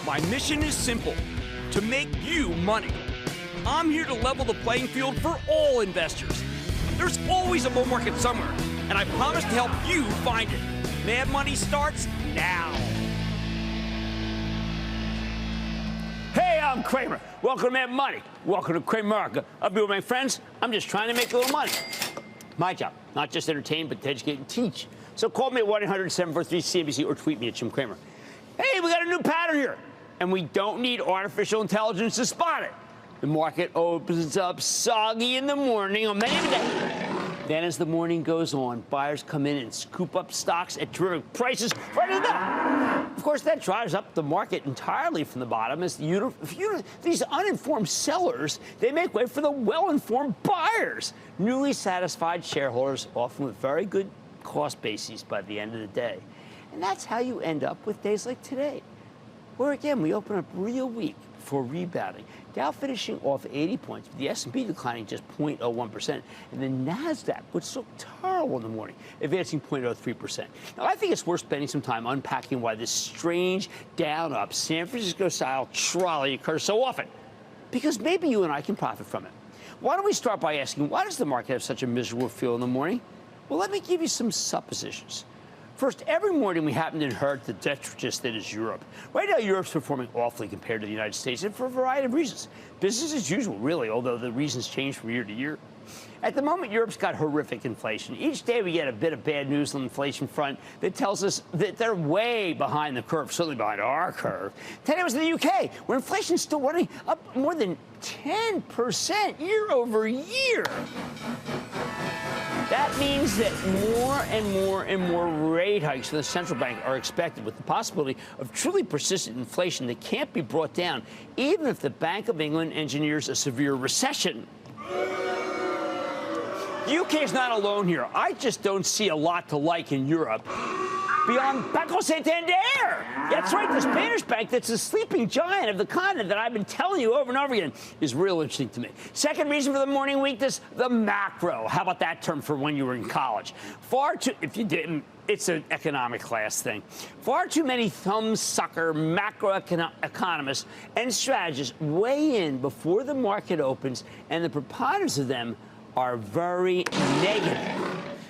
My mission is simple, to make you money. I'm here to level the playing field for all investors. There's always a bull market somewhere, and I promise to help you find it. Mad Money starts now. Hey, I'm Cramer. Welcome to Mad Money. Welcome to Cramer. I'll be with my friends. I'm just trying to make a little money. My job, not just entertain, but to educate and teach. So call me at 1-800-743-CNBC or tweet me at Jim Cramer. Hey, we got a new pattern here, and we don't need artificial intelligence to spot it. The market opens up soggy in the morning on many days. Then as the morning goes on, buyers come in and scoop up stocks at terrific prices right at the top. Of course, that drives up the market entirely from the bottom as these uninformed sellers, they make way for the well-informed buyers. Newly satisfied shareholders, often with very good cost bases by the end of the day. And that's how you end up with days like today, where again, we open up real weak before rebounding. Dow finishing off 80 points, the S&P declining just 0.01%, and the NASDAQ, which looked terrible in the morning, advancing 0.03%. Now, I think it's worth spending some time unpacking why this strange down-up San Francisco-style trolley occurs so often, because maybe you and I can profit from it. Why don't we start by asking, why does the market have such a miserable feel in the morning? Well, let me give you some suppositions. First, every morning we happen to inherit the detritus that is Europe. Right now, Europe's performing awfully compared to the United States, and for a variety of reasons. Business as usual, really, although the reasons change from year to year. At the moment, Europe's got horrific inflation. Each day we get a bit of bad news on the inflation front that tells us that they're way behind the curve, certainly behind our curve. Today was in the UK, where inflation's still running up more than 10% year over year. That means that more and more rate hikes from the central bank are expected, with the possibility of truly persistent inflation that can't be brought down, even if the Bank of England engineers a severe recession. The UK is not alone here. I just don't see a lot to like in Europe beyond Banco Santander. That's right, the Spanish bank that's the sleeping giant of the continent that I've been telling you over and over again is real interesting to me. Second reason for the morning weakness, the macro. How about that term for when you were in college? If you didn't, it's an economic class thing. Far too many thumbsucker macroeconomists and strategists weigh in before the market opens, and the preponderance of them are very negative.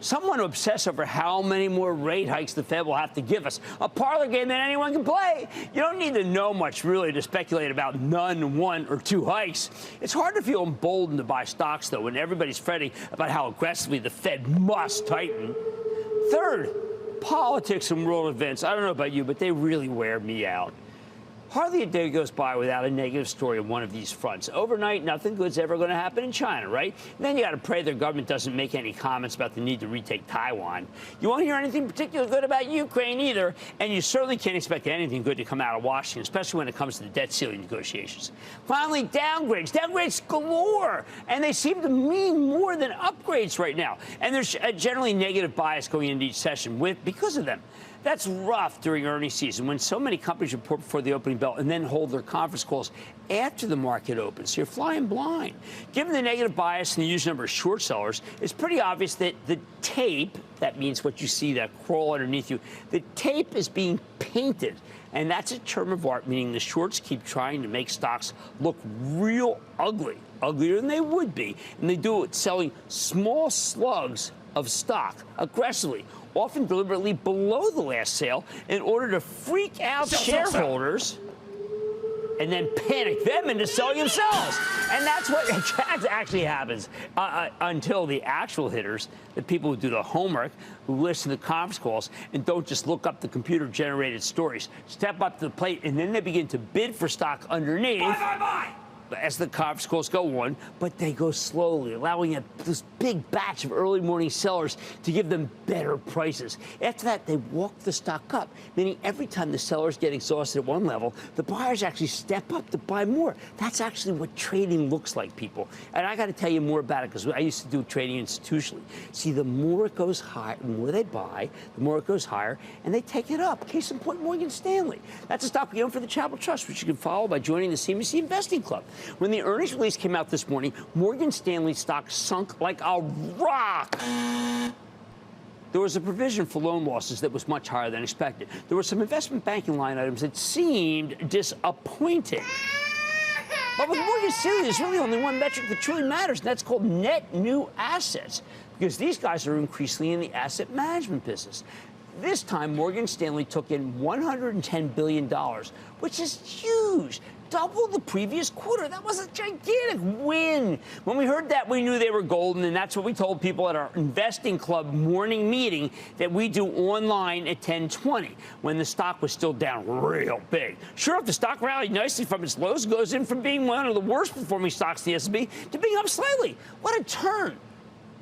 Some want to obsess over how many more rate hikes the Fed will have to give us. A parlor game that anyone can play. You don't need to know much, really, to speculate about none, one, or two hikes. It's hard to feel emboldened to buy stocks, though, when everybody's fretting about how aggressively the Fed must tighten. Third, politics and world events. I don't know about you, but they really wear me out. Hardly a day goes by without a negative story on one of these fronts. Overnight, nothing good's ever going to happen in China, right? And then you got to pray their government doesn't make any comments about the need to retake Taiwan. You won't hear anything particularly good about Ukraine either, and you certainly can't expect anything good to come out of Washington, especially when it comes to the debt ceiling negotiations. Finally, downgrades galore, and they seem to mean more than upgrades right now. And there's a generally negative bias going into each session because of them. That's rough during earnings season when so many companies report before the opening bell and then hold their conference calls after the market opens. So you're flying blind. Given the negative bias and the huge number of short sellers, it's pretty obvious that the tape, that means what you see, that crawl underneath you, the tape is being painted. And that's a term of art, meaning the shorts keep trying to make stocks look real ugly, uglier than they would be. And they do it selling small slugs of stock aggressively, often deliberately below the last sale, in order to freak out shareholders and then panic them into selling themselves. And that's what actually happens until the actual hitters, the people who do the homework, who listen to conference calls and don't just look up the computer-generated stories, step up to the plate, and then they begin to bid for stock underneath. Buy. As the conference calls go on, but they go slowly, allowing this big batch of early morning sellers to give them better prices. After that, they walk the stock up, meaning every time the sellers get exhausted at one level, the buyers actually step up to buy more. That's actually what trading looks like, people. And I got to tell you more about it because I used to do trading institutionally. See, the more it goes higher, the more they buy, the more it goes higher, and they take it up. Case in point, Morgan Stanley. That's a stock we own for the Chapel Trust, which you can follow by joining the CNBC Investing Club. When the earnings release came out this morning, Morgan Stanley stock sunk like a rock. there was a provision for loan losses that was much higher than expected. There were some investment banking line items that seemed disappointing. But with Morgan Stanley, there's really only one metric that truly matters, and that's called net new assets, because these guys are increasingly in the asset management business. This time, Morgan Stanley took in $110 billion, which is huge. Double the previous quarter. That was a gigantic win. When we heard that, we knew they were golden, and that's what we told people at our Investing Club morning meeting that we do online at 10:20, when the stock was still down real big. Sure, if the stock rallied nicely from its lows, goes in from being one of the worst performing stocks in the S&P to being up slightly. What a turn.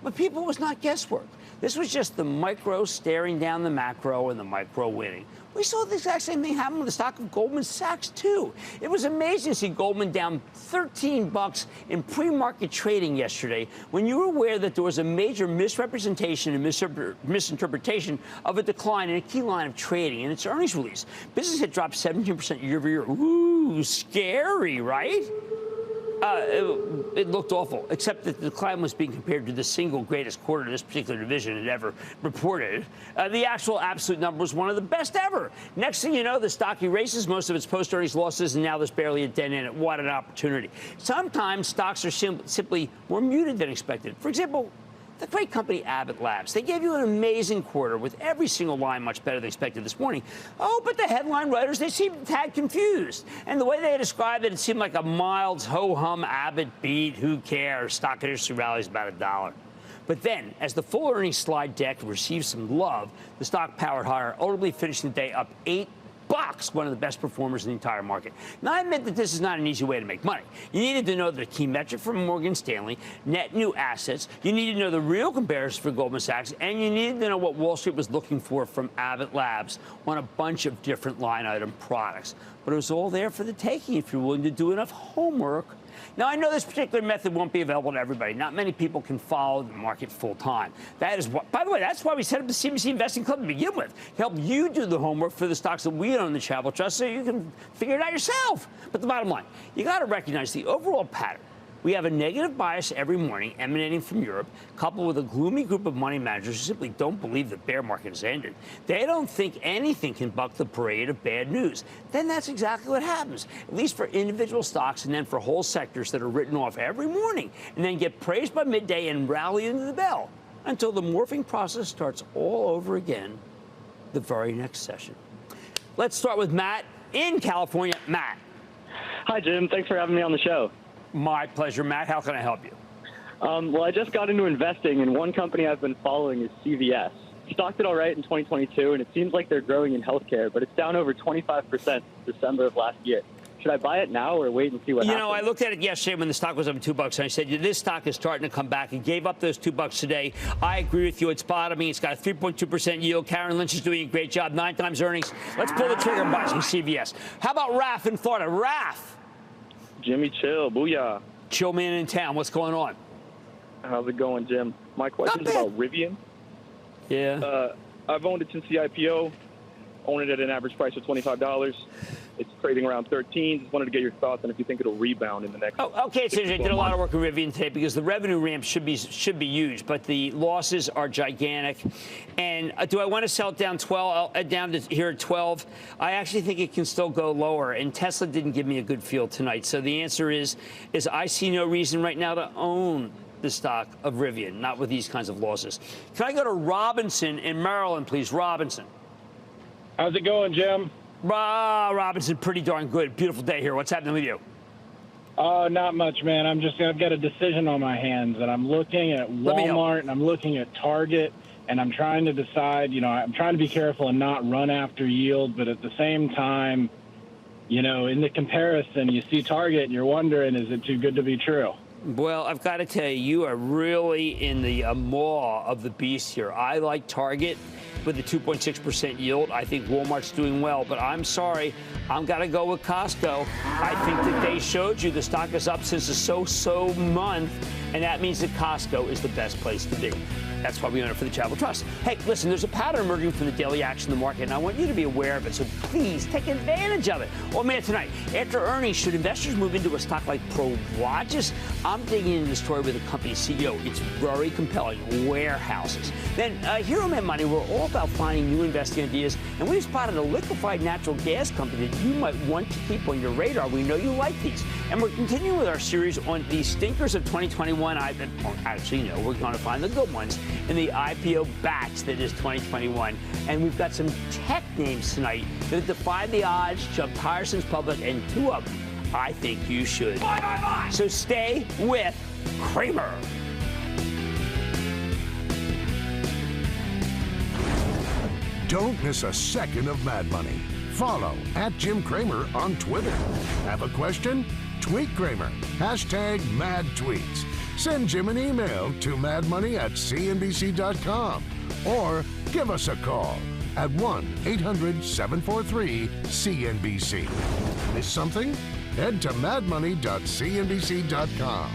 But people, it was not guesswork. This was just the micro staring down the macro and the micro winning. We saw the exact same thing happen with the stock of Goldman Sachs, too. It was amazing to see Goldman down $13 in pre-market trading yesterday, when you were aware that there was a major misrepresentation and misinterpretation of a decline in a key line of trading in its earnings release. Business had dropped 17% year over year. Ooh, scary, right? It looked awful, except that the decline was being compared to the single greatest quarter this particular division had ever reported. The actual absolute number was one of the best ever. Next thing you know, the stock erases most of its post-earnings losses, and now there's barely a dent in it. What an opportunity. Sometimes stocks are simply more muted than expected. For example, the great company Abbott Labs. They gave you an amazing quarter with every single line much better than expected this morning. Oh, but the headline writers, they seemed a tad confused. And the way they described it, it seemed like a mild ho-hum Abbott beat. Who cares? Stock industry rallies about $1. But then, as the full earnings slide deck received some love, the stock powered higher, ultimately finishing the day up $8. One of the best performers in the entire market. Now, I admit that this is not an easy way to make money. You needed to know the key metric from Morgan Stanley, net new assets. You needed to know the real comparison for Goldman Sachs, and you needed to know what Wall Street was looking for from Abbott Labs on a bunch of different line item products. But it was all there for the taking if you're willing to do enough homework. Now, I know this particular method won't be available to everybody. Not many people can follow the market full time. That is what, by the way, that's why we set up the CNBC Investing Club to begin with. Help you do the homework for the stocks that we own in the Travel Trust so you can figure it out yourself. But the bottom line, you got to recognize the overall pattern. We have a negative bias every morning emanating from Europe, coupled with a gloomy group of money managers who simply don't believe the bear market has ended. They don't think anything can buck the parade of bad news. Then that's exactly what happens, at least for individual stocks and then for whole sectors that are written off every morning and then get praised by midday and rally into the bell until the morphing process starts all over again the very next session. Let's start with Matt in California. Matt. Hi, Jim. Thanks for having me on the show. My pleasure, Matt. How can I help you? Well, I just got into investing, and one company I've been following is CVS. Stock did all right in 2022, and it seems like they're growing in healthcare, but it's down over 25% since December of last year. Should I buy it now or wait and see what happens? You know, I looked at it yesterday when the stock was up $2, and I said, this stock is starting to come back. It gave up those $2 today. I agree with you. It's bottoming. It's got a 3.2% yield. Karen Lynch is doing a great job. 9 times earnings. Let's pull the trigger and buy some CVS. How about Raf in Florida? Raf. Jimmy, chill. Booyah. Chill man in town. What's going on? How's it going, Jim? My question is about Rivian. Yeah. I've owned it since the IPO. Own it at an average price of $25. It's trading around 13. Just wanted to get your thoughts on if you think it'll rebound in the next. Oh, okay. So I did a lot of work with Rivian today because the revenue ramp should be huge, but the losses are gigantic. And do I want to sell it down 12 down to here at 12? I actually think it can still go lower. And Tesla didn't give me a good feel tonight. So the answer is I see no reason right now to own the stock of Rivian, not with these kinds of losses. Can I go to Robinson in Maryland, please? Robinson. How's it going, Jim? Robinson, pretty darn good. Beautiful day here. What's happening with you? Not much, man. I've got a decision on my hands, and I'm looking at Walmart, and I'm looking at Target, and I'm trying to decide, I'm trying to be careful and not run after yield, but at the same time, in the comparison, you see Target, and you're wondering, is it too good to be true? Well, I've got to tell you, you are really in the maw of the beast here. I like Target with a 2.6% yield. I think Walmart's doing well, but I'm sorry. I'm got to go with Costco. I think that they showed you the stock is up since the so-so month, and that means that Costco is the best place to be. That's why we own it for the Travel Trust. Hey, listen, there's a pattern emerging from the daily action in the market, and I want you to be aware of it, so please take advantage of it. Well, man, tonight, after earnings, should investors move into a stock like Prologis? I'm digging into the story with the company's CEO. It's very compelling. Warehouses. Then, here on Mad Money, we're all about finding new investing ideas, and we've spotted a liquefied natural gas company that you might want to keep on your radar. We know you like these. And we're continuing with our series on the stinkers of 2021. Actually, no, we're going to find the good ones in the IPO batch that is 2021. And we've got some tech names tonight that have defied the odds, jumped higher since public, and two of them I think you should. Bye. So stay with Cramer. Don't miss a second of Mad Money. Follow @Jim Cramer on Twitter. Have a question? Tweet Cramer. #MadTweets. Send Jim an email to madmoney@cnbc.com or give us a call at 1-800-743-CNBC. Miss something? Head to madmoney.cnbc.com.